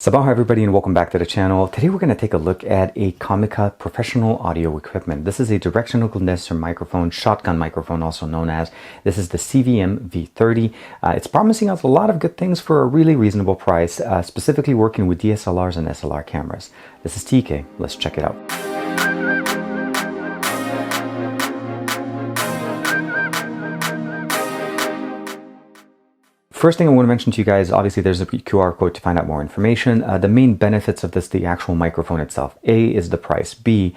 Sabah everybody and welcome back to the channel. Today we're going to take a look at a Comica professional audio equipment. This is a directional condenser microphone, shotgun microphone also known as. This is the CVM-V30. It's promising us a lot of good things for a really reasonable price, specifically working with DSLRs and SLR cameras. This is TK. Let's check it out. First thing I want to mention to you guys, obviously there's a QR code to find out more information. The main benefits of this, the actual microphone itself. A is the price. B,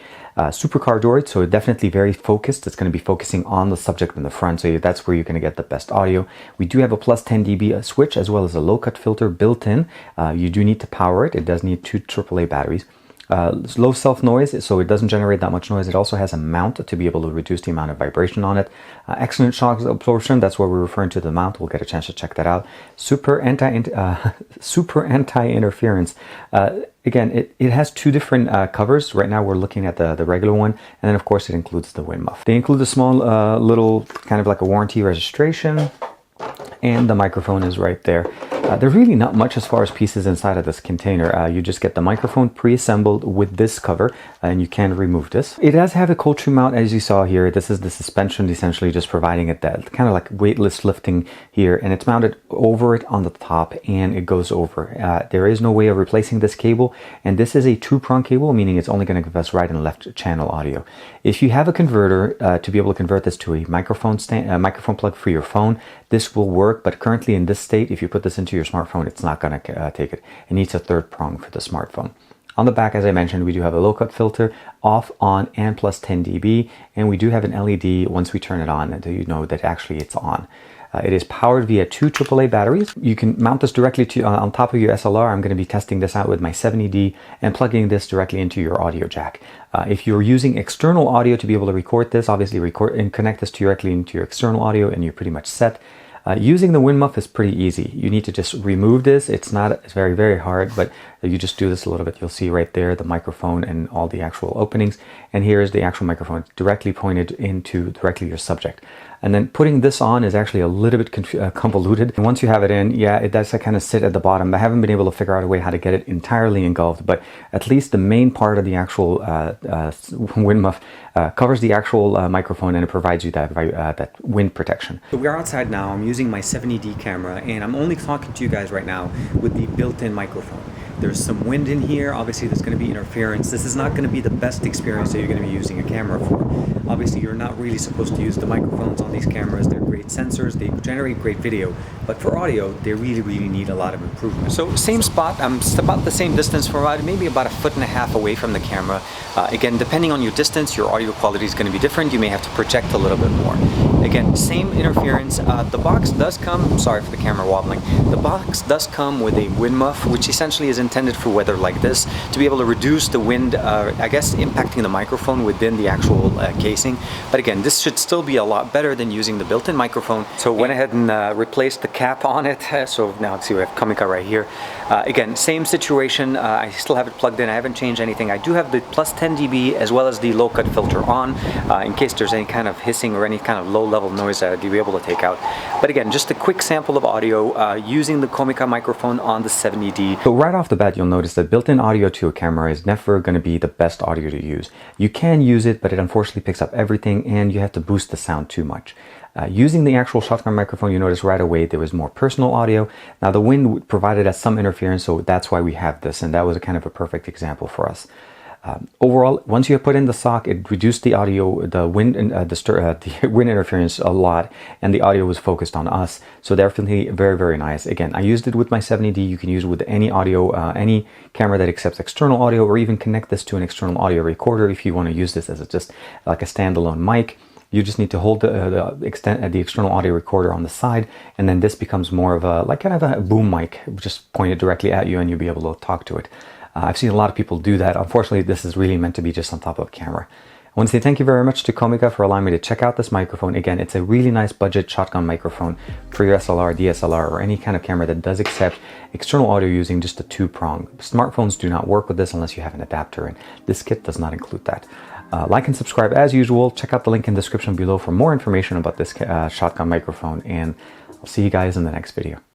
Super-Cardioid, so definitely very focused. It's going to be focusing on the subject in the front, so that's where you're going to get the best audio. We do have a plus 10 dB switch as well as a low cut filter built in. You do need to power it. It does need two AAA batteries. Low self noise, so it doesn't generate that much noise. It also has a mount to be able to reduce the amount of vibration on it. Excellent shock absorption, that's what we're referring to the mount. We'll get a chance to check that out. Super anti-interference. Again, it has two different covers. Right now we're looking at the regular one, and then of course it includes the wind muff. They include a small little kind of like a warranty registration, and the microphone is right there. There's really not much as far as pieces inside of this container. You just get the microphone pre-assembled with this cover, and you can remove this. It does have a cold shoe mount, as you saw here. This is the suspension, essentially just providing it that kind of like weightless lifting here, and it's mounted over it on the top, and it goes over. There is no way of replacing this cable, and this is a two-prong cable, meaning it's only going to give us right and left channel audio. If you have a converter to be able to convert this to a microphone microphone plug for your phone, this will work, but currently in this state, if you put this into your smartphone, it's not going to take it. It needs a third prong for the smartphone. On the back, as I mentioned, we do have a low cut filter, off, on, and plus 10 dB, and we do have an LED once we turn it on, and you know that actually it's on. It is powered via two AAA batteries. You can mount this directly to on top of your SLR. I'm going to be testing this out with my 70D and plugging this directly into your audio jack. If you're using external audio to be able to record this, obviously record and connect this directly into your external audio, and you're pretty much set. Using the wind muff is pretty easy. You need to just remove this. It's very, very hard, but you just do this a little bit. You'll see right there the microphone and all the actual openings. And here's the actual microphone directly pointed into directly your subject. And then putting this on is actually a little bit convoluted. And once you have it in, yeah, it does kind of sit at the bottom. I haven't been able to figure out a way how to get it entirely engulfed, but at least the main part of the actual wind muff covers the actual microphone, and it provides you that wind protection. So we're outside now. I'm using my 70D camera, and I'm only talking to you guys right now with the built-in microphone. There's some wind in here. Obviously, there's going to be interference. This is not going to be the best experience that you're going to be using a camera for. Obviously, you're not really supposed to use the microphones on these cameras. They're great sensors. They generate great video. But for audio, they really, really need a lot of improvement. So same spot. I'm about the same distance from maybe about 1.5 feet away from the camera. Again, depending on your distance, your audio quality is going to be different. You may have to project a little bit more. Again, same interference. The box does come, sorry for the camera wobbling, the box does come with a wind muff, which essentially is intended for weather like this, to be able to reduce the wind, I guess, impacting the microphone within the actual casing. But again, this should still be a lot better than using the built-in microphone. So went ahead and replaced the cap on it. So now let's see, we have Comica right here. Again, same situation. I still have it plugged in. I haven't changed anything. I do have the plus 10 dB as well as the low cut filter on, in case there's any kind of hissing or any kind of low level noise that you'll be able to take out. But again, just a quick sample of audio using the Comica microphone on the 70D. So right off the bat, you'll notice that built-in audio to a camera is never going to be the best audio to use. You can use it, but it unfortunately picks up everything, and you have to boost the sound too much. Using the actual shotgun microphone, you notice right away there was more personal audio. Now the wind provided us some interference, so that's why we have this, and that was a kind of a perfect example for us. Overall, once you have put in the sock, it reduced the audio, the wind interference a lot, and the audio was focused on us. So definitely very, very nice. Again, I used it with my 70D. You can use it with any audio, any camera that accepts external audio, or even connect this to an external audio recorder if you want to use this as just like a standalone mic. You just need to hold the external audio recorder on the side, and then this becomes more of a like kind of a boom mic, just pointed directly at you, and you'll be able to talk to it. I've seen a lot of people do that. Unfortunately, this is really meant to be just on top of a camera. I want to say thank you very much to Comica for allowing me to check out this microphone. Again, it's a really nice budget shotgun microphone for your SLR, DSLR, or any kind of camera that does accept external audio using just a two-prong. Smartphones do not work with this unless you have an adapter, and this kit does not include that. Like and subscribe as usual. Check out the link in the description below for more information about this shotgun microphone, and I'll see you guys in the next video.